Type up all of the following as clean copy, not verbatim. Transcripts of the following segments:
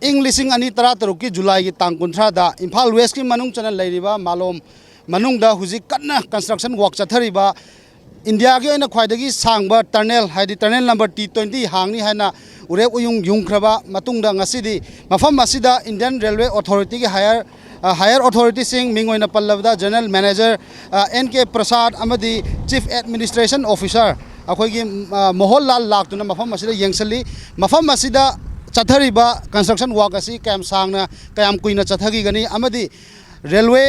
ꯏꯪ ꯂꯤꯁꯤꯡ ꯑꯅꯤ ꯇꯔꯥꯇꯔꯨꯛꯀꯤ ꯖꯨꯂꯥꯏꯒꯤ ꯇꯥꯡ 30ꯗ ꯏꯝꯐꯥꯜ ꯋꯦꯁꯀꯤ ꯃꯅꯨꯡ ꯆꯟꯅ ꯂꯩꯔꯤꯕ ꯃꯥꯂꯣꯝ ꯃꯅꯨꯡꯗ ꯍꯧꯖꯤꯛ ꯀꯟꯅ ꯀꯟꯁꯇ꯭ꯔꯛꯁꯟ ꯋꯥꯛ ꯆꯠꯊꯔꯤꯕ ꯏꯟꯗꯤꯌꯥꯒꯤ ꯑꯣꯏꯅ ꯈ꯭ꯋꯥꯏꯗꯒꯤ ꯁꯥꯡꯕ ꯇꯔꯅꯦꯜ ꯍꯥꯏꯗꯤ ꯇꯔꯅꯦꯜ ꯅꯝꯕꯔ T20 ꯍꯥꯡꯅꯤ ꯍꯥꯏꯅ ꯎꯔꯦꯞ ꯎꯌꯨꯡ ꯌꯨꯡꯈ꯭ꯔꯕ ꯃꯇꯨꯡꯗ ꯉꯁꯤꯗꯤ ꯃꯐꯝ ꯑꯁꯤꯗ ꯏꯟꯗꯤꯌꯟ ꯔꯦꯜꯋꯦ ꯑꯣꯊꯣꯔꯤꯇꯤꯒꯤ ꯍꯥꯌꯔ ꯑꯣꯊꯣꯔꯤꯇꯤꯁꯤꯡ ꯃꯤꯡ ꯑꯣꯏꯅ ꯄꯜꯂꯕꯗ ꯖꯦꯅꯔꯦꯜ ꯃꯦꯅꯦꯖꯔ N.K. Prasad ꯑꯃꯗꯤ ꯆꯤꯐ ꯑꯦꯗꯃꯤꯅꯤꯁꯇ꯭ꯔꯦꯁꯟ ꯑꯣꯐꯤꯁꯥꯔ ꯑꯩꯈꯣꯏꯒꯤ ꯃꯣꯍꯣꯟ ꯂꯥꯜ ꯂꯥꯛꯇꯨꯅ ꯃꯐꯝ ꯑꯁꯤꯗ ꯌꯦꯡꯁꯤꯜꯂꯤ ꯃꯐꯝ ꯑꯁꯤꯗ ꯆꯠꯊꯔꯤꯕ ꯀꯟꯁꯇ꯭ꯔꯛꯁꯟ ꯋꯥꯛ ꯑꯁꯤ ꯀꯌꯥꯝ ꯁꯥꯡꯅ ꯀꯌꯥꯝ ꯀꯨꯏꯅ ꯆꯠꯊꯈꯤꯒꯅꯤ ꯑꯃꯗꯤ ꯔꯦꯜꯋꯦ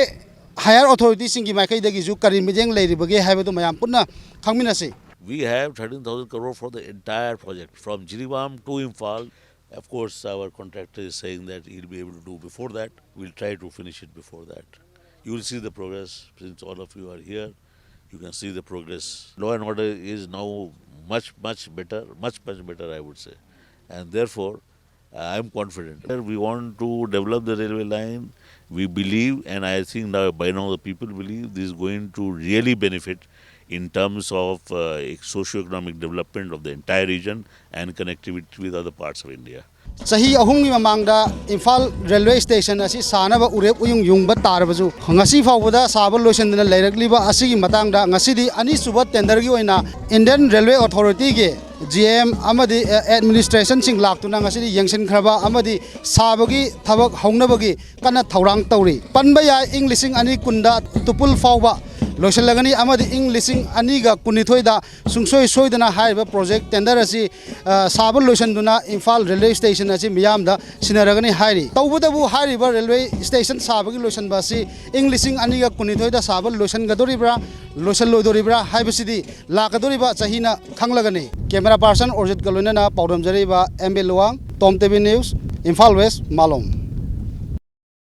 ꯍꯥꯌꯔ ꯑꯣꯊꯣꯔꯤꯇꯤꯁꯤꯡꯒꯤ ꯃꯥꯏꯀꯩꯗꯒꯤꯁꯨ ꯀꯔꯤ ꯃꯤꯠꯌꯦꯡ ꯂꯩꯔꯤꯕꯒꯦ ꯍꯥꯏꯕꯗꯨ ꯃꯌꯥꯝ ꯄꯨꯟꯅ ꯈꯪꯃꯤꯟꯅꯁꯤ. We have 13,000 crore for the entire project from Jiriwam to Imphal. Of course, our contractor is saying that he'll be able to do before that. We'll try to finish it before that. You will see the progress since all of you are here. You can see the progress. Law and order is now much better, much better, I would say. And therefore, I am confident. We want to develop the railway line. We believe, and I think now by now the people believe this is going to really benefit in terms of socio-economic development of the entire region and connectivity with other parts of India. Sahi ahumgi mamangda Imphal railway station asi sanaba urep uyung yungba tarbasu ngasi fawbada sabal loisandana leirakliba asigi matangda ngasidi ani suba tender gi oina Indian Railway Authority ge GM amadi administration sing laktuna ngasidi yengsin khraba amadi sabagi thabak haunabagi kana thaurang tawri panba ya ing lising ani kunda tupul fawba loisalagani amadi ing lising ani ga kunithoida sungsoi soidana haiba project tender asi sabal loisanduna Imphal railway station asi miyamda sinaragani hairi tawbudabu hairiba railway station sabagi loisanba asi ing lising ani ga kunithoida sabal loisan gadoribra loisan loidoribra haibasidi lakadoriba chahina khanglagani. Camera person Orjit Galunana Paudam Jariba MB Luang Tom TV News Imphal West Malom.